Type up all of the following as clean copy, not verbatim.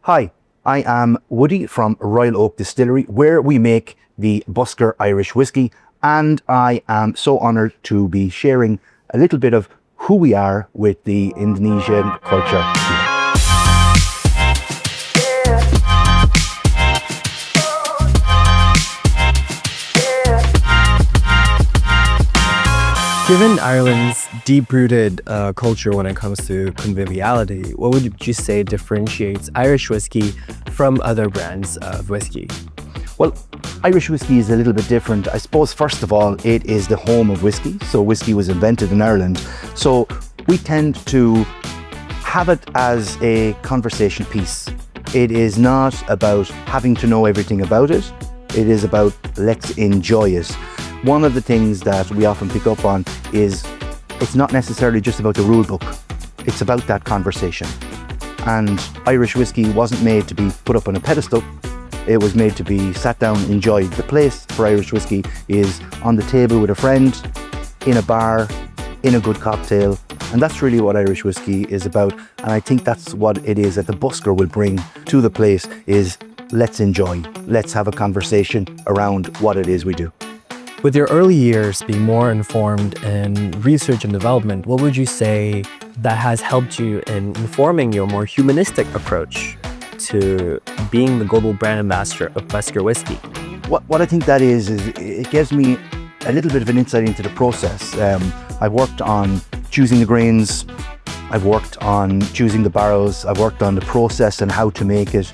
Hi, I am Woody from Royal Oak Distillery, where we make the Busker Irish whiskey, and I am so honoured to be sharing a little bit of who we are with the Indonesian culture. Given Ireland's deep-rooted culture when it comes to conviviality, what would you say differentiates Irish whiskey from other brands of whiskey? Well, Irish whiskey is a little bit different. I suppose, first of all, it is the home of whiskey. So whiskey was invented in Ireland. So we tend to have it as a conversation piece. It is not about having to know everything about it. It is about let's enjoy it. One of the things that we often pick up on is it's not necessarily just about the rule book. It's about that conversation. And Irish whiskey wasn't made to be put up on a pedestal. It was made to be sat down, enjoyed. The place for Irish whiskey is on the table with a friend, in a bar, in a good cocktail. And that's really what Irish whiskey is about. And I think that's what it is that the Busker will bring to the place is let's enjoy. Let's have a conversation around what it is we do. With your early years being more informed in research and development, what would you say that has helped you in informing your more humanistic approach to being the global brand ambassador of Busker whiskey? What I think that is it gives me a little bit of an insight into the process. I've worked on choosing the grains, I've worked on choosing the barrels, I've worked on the process and how to make it.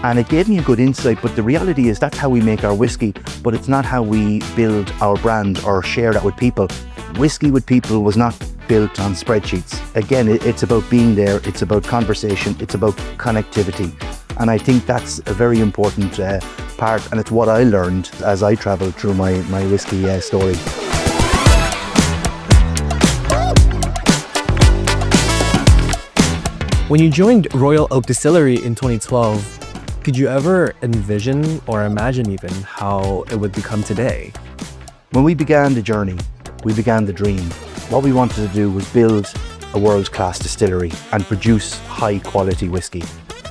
And it gave me a good insight, but the reality is that's how we make our whiskey, but it's not how we build our brand or share that with people. Whiskey with people was not built on spreadsheets. Again, it's about being there, it's about conversation, it's about connectivity. And I think that's a very important part, and it's what I learned as I traveled through my whiskey story. When you joined Royal Oak Distillery in 2012, could you ever envision or imagine even how it would become today? When we began the journey, we began the dream. What we wanted to do was build a world-class distillery and produce high-quality whiskey.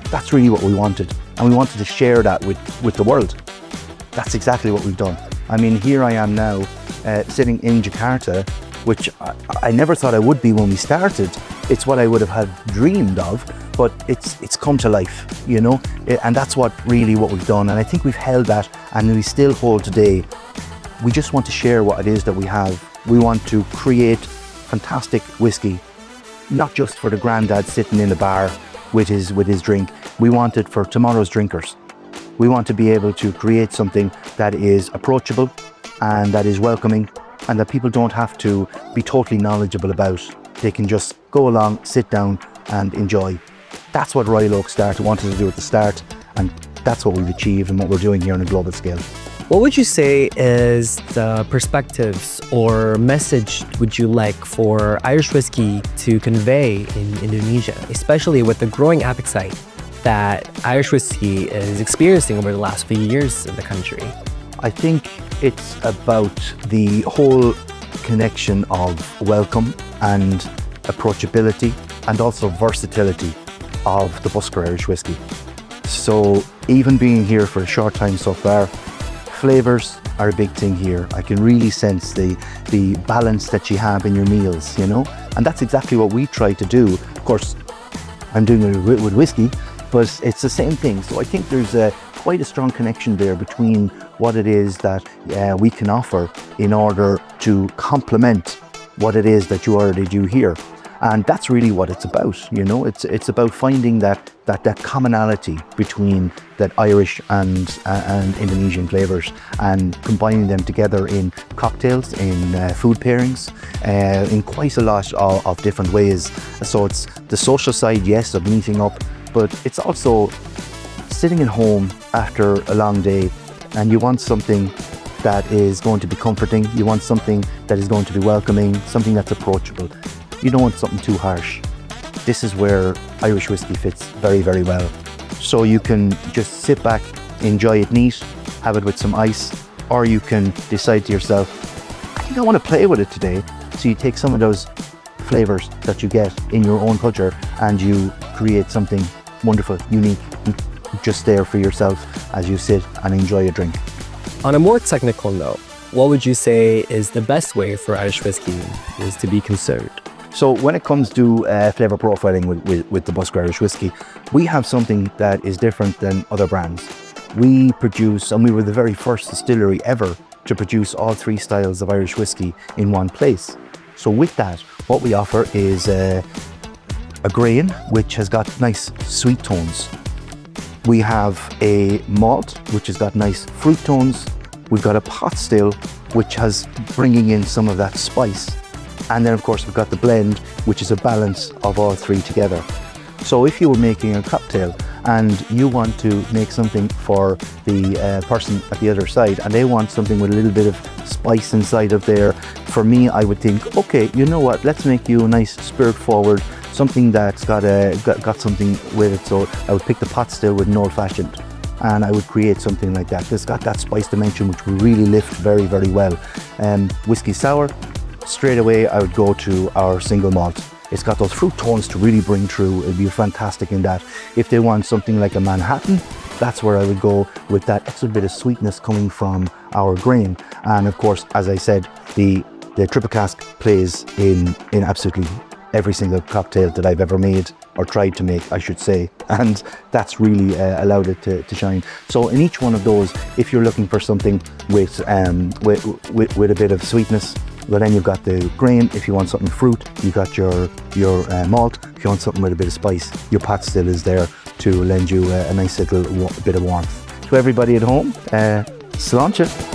That's really what we wanted, and we wanted to share that with the world. That's exactly what we've done. I mean, here I am now, sitting in Jakarta, which I never thought I would be when we started. It's what I would have had dreamed of, but it's come to life, you know? And that's what we've done. And I think we've held that, and we still hold today. We just want to share what it is that we have. We want to create fantastic whiskey, not just for the granddad sitting in the bar with his drink. We want it for tomorrow's drinkers. We want to be able to create something that is approachable and that is welcoming and that people don't have to be totally knowledgeable about. They can just go along, sit down and enjoy. That's what Royal Oak wanted to do at the start, and that's what we've achieved and what we're doing here on a global scale. What would you say is the perspectives or message would you like for Irish whiskey to convey in Indonesia, especially with the growing appetite that Irish whiskey is experiencing over the last few years in the country? I think it's about the whole connection of welcome and approachability and also versatility of the Busker Irish whiskey. So even being here for a short time so far, flavors are a big thing here. I can really sense the balance that you have in your meals, you know? And that's exactly what we try to do. Of course, I'm doing it with whiskey, but it's the same thing. So I think there's quite a strong connection there between what it is that we can offer in order to complement what it is that you already do here. And that's really what it's about, you know. It's about finding that commonality between that Irish and Indonesian flavors and combining them together in cocktails, in food pairings, in quite a lot of different ways. So it's the social side, yes, of meeting up, but it's also sitting at home after a long day and you want something that is going to be comforting, you want something that is going to be welcoming, something that's approachable. You don't want something too harsh. This is where Irish whiskey fits very, very well. So you can just sit back, enjoy it neat, have it with some ice, or you can decide to yourself, I think I want to play with it today. So you take some of those flavors that you get in your own culture and you create something wonderful, unique. just there for yourself as you sit and enjoy a drink. On a more technical note, what would you say is the best way for Irish whiskey is to be conserved? So when it comes to flavour profiling with the Busker Irish whiskey, we have something that is different than other brands. We produce, and we were the very first distillery ever to produce all three styles of Irish whiskey in one place. So with that, what we offer is a grain which has got nice sweet tones. We have a malt which has got nice fruit tones. We've got a pot still which has bringing in some of that spice. And then of course we've got the blend, which is a balance of all three together. So if you were making a cocktail and you want to make something for the person at the other side and they want something with a little bit of spice inside of there, for me I would think, okay, you know what, let's make you a nice spirit forward, something that's got something with it. So I would pick the pot still with an old fashioned and I would create something like that. It's got that spice dimension which will really lift very, very well. Whiskey sour, straight away I would go to our single malt. It's got those fruit tones to really bring through. It'd be fantastic in that. If they want something like a Manhattan, that's where I would go with that extra bit of sweetness coming from our grain. And of course, as I said, the triple cask plays in absolutely every single cocktail that I've ever made, or tried to make, I should say, and that's really allowed it to shine. So in each one of those, if you're looking for something with a bit of sweetness, well then you've got the grain. If you want something fruit, you've got your malt. If you want something with a bit of spice, your pot still is there to lend you a nice little bit of warmth. To everybody at home, sláinte.